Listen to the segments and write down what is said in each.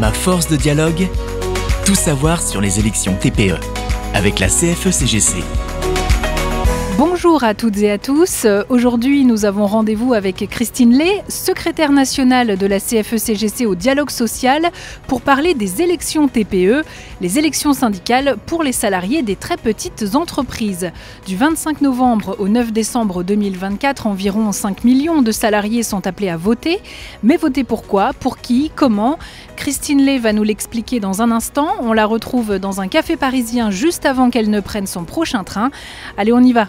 Ma force de dialogue, tout savoir sur les élections TPE avec la CFE-CGC. Bonjour à toutes et à tous. Aujourd'hui, nous avons rendez-vous avec Christine Lay, secrétaire nationale de la CFE-CGC au dialogue social, pour parler des élections TPE, les élections syndicales pour les salariés des très petites entreprises. Du 25 novembre au 9 décembre 2024, environ 5 millions de salariés sont appelés à voter. Mais voter pourquoi ? Pour qui ? Comment ? Christine Lay va nous l'expliquer dans un instant. On la retrouve dans un café parisien juste avant qu'elle ne prenne son prochain train. Allez, on y va.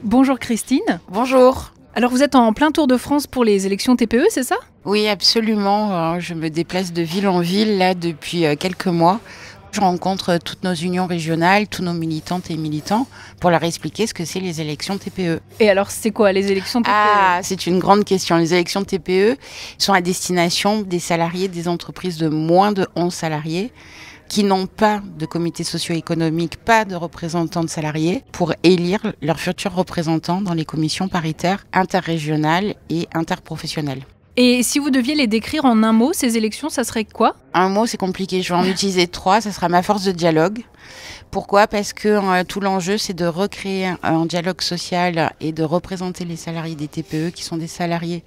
Bonjour Christine. Bonjour. Alors vous êtes en plein tour de France pour les élections TPE, c'est ça ? Oui, absolument. Je me déplace de ville en ville là depuis quelques mois. Je rencontre toutes nos unions régionales, tous nos militantes et militants pour leur expliquer ce que c'est les élections TPE. Et alors c'est quoi les élections TPE ? Ah, c'est une grande question. Les élections TPE sont à destination des salariés des entreprises de moins de 11 salariés qui n'ont pas de comité socio-économique, pas de représentants de salariés, pour élire leurs futurs représentants dans les commissions paritaires interrégionales et interprofessionnelles. Et si vous deviez les décrire en un mot, ces élections, ça serait quoi ? Un mot, c'est compliqué. Je vais en utiliser 3. Ça sera ma force de dialogue. Pourquoi ? Parce que tout l'enjeu, c'est de recréer un dialogue social et de représenter les salariés des TPE qui sont des salariés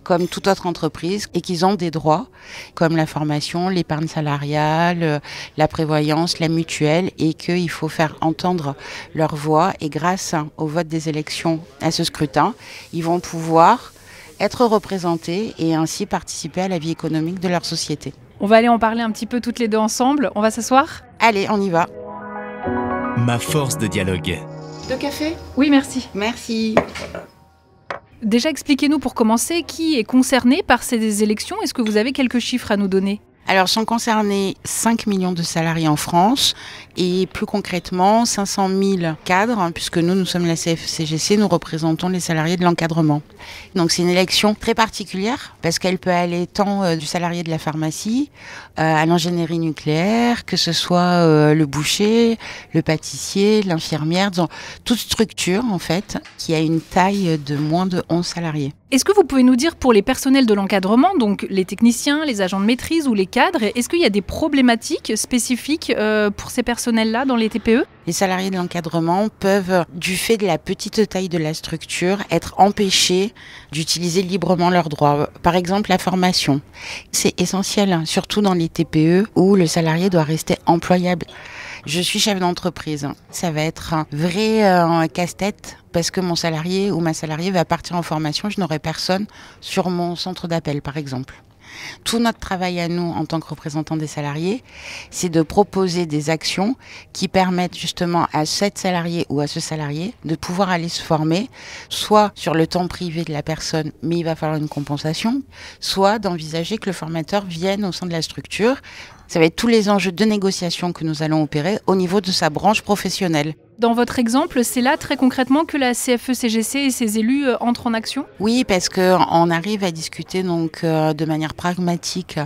comme toute autre entreprise et qui ont des droits comme la formation, l'épargne salariale, la prévoyance, la mutuelle, et qu'il faut faire entendre leur voix. Et grâce au vote des élections à ce scrutin, ils vont pouvoir être représentés et ainsi participer à la vie économique de leur société. On va aller en parler un petit peu toutes les deux ensemble. On va s'asseoir ? Allez, on y va. Ma force de dialogue. De café ? Oui, merci. Merci. Déjà, expliquez-nous pour commencer, qui est concerné par ces élections ? Est-ce que vous avez quelques chiffres à nous donner ? Alors, sont concernés 5 millions de salariés en France et plus concrètement 500 000 cadres, puisque nous sommes la CFE-CGC, nous représentons les salariés de l'encadrement. Donc c'est une élection très particulière parce qu'elle peut aller tant du salarié de la pharmacie à l'ingénierie nucléaire, que ce soit le boucher, le pâtissier, l'infirmière, toute structure en fait qui a une taille de moins de 11 salariés. Est-ce que vous pouvez nous dire pour les personnels de l'encadrement, donc les techniciens, les agents de maîtrise ou les cadres, est-ce qu'il y a des problématiques spécifiques pour ces personnels-là dans les TPE ? Les salariés de l'encadrement peuvent, du fait de la petite taille de la structure, être empêchés d'utiliser librement leurs droits. Par exemple, la formation. C'est essentiel, surtout dans les TPE où le salarié doit rester employable. Je suis chef d'entreprise. Ça va être un vrai casse-tête parce que mon salarié ou ma salariée va partir en formation. Je n'aurai personne sur mon centre d'appel, par exemple. Tout notre travail à nous, en tant que représentants des salariés, c'est de proposer des actions qui permettent justement à cette salariée ou à ce salarié de pouvoir aller se former, soit sur le temps privé de la personne, mais il va falloir une compensation, soit d'envisager que le formateur vienne au sein de la structure. Ça va être tous les enjeux de négociation que nous allons opérer au niveau de sa branche professionnelle. Dans votre exemple, c'est là très concrètement que la CFE-CGC et ses élus entrent en action ? Oui, parce qu'on arrive à discuter donc de manière pragmatique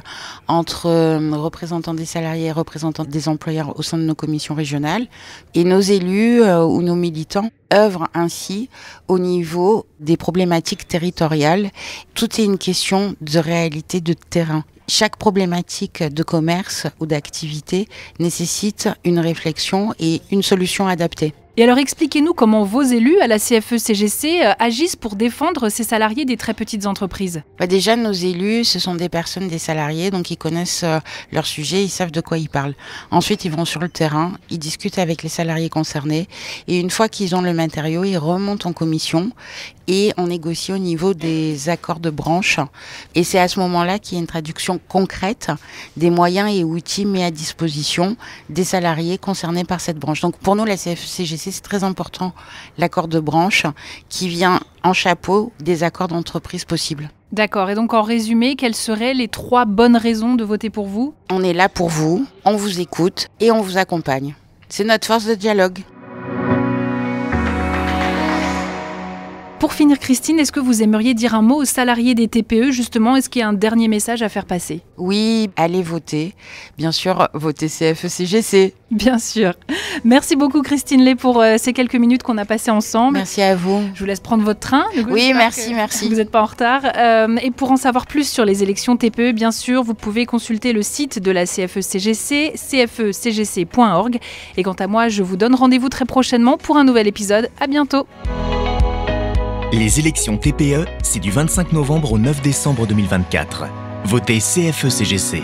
entre représentants des salariés et représentants des employeurs au sein de nos commissions régionales. Et nos élus ou nos militants œuvrent ainsi au niveau des problématiques territoriales. Tout est une question de réalité de terrain. Chaque problématique de commerce ou d'activité nécessite une réflexion et une solution adaptée. Et alors expliquez-nous comment vos élus à la CFE-CGC agissent pour défendre ces salariés des très petites entreprises. Déjà, nos élus, ce sont des personnes, des salariés, donc ils connaissent leur sujet, ils savent de quoi ils parlent. Ensuite, ils vont sur le terrain, ils discutent avec les salariés concernés et une fois qu'ils ont le matériau, ils remontent en commission et on négocie au niveau des accords de branche. Et c'est à ce moment-là qu'il y a une traduction concrète des moyens et outils mis à disposition des salariés concernés par cette branche. Donc pour nous, la CFE-CGC, c'est très important, l'accord de branche qui vient en chapeau des accords d'entreprise possibles. D'accord, et donc en résumé, quelles seraient les 3 bonnes raisons de voter pour vous ? On est là pour vous, on vous écoute et on vous accompagne. C'est notre force de dialogue. Pour finir, Christine, est-ce que vous aimeriez dire un mot aux salariés des TPE, justement? Est-ce qu'il y a un dernier message à faire passer? Oui, allez voter. Bien sûr, votez CFE-CGC. Bien sûr. Merci beaucoup, Christine Lay, pour ces quelques minutes qu'on a passées ensemble. Merci à vous. Je vous laisse prendre votre train. Oui, merci. Vous n'êtes pas en retard. Et pour en savoir plus sur les élections TPE, bien sûr, vous pouvez consulter le site de la CFE-CGC, cfecgc.org. Et quant à moi, je vous donne rendez-vous très prochainement pour un nouvel épisode. À bientôt. Les élections TPE, c'est du 25 novembre au 9 décembre 2024. Votez CFE-CGC.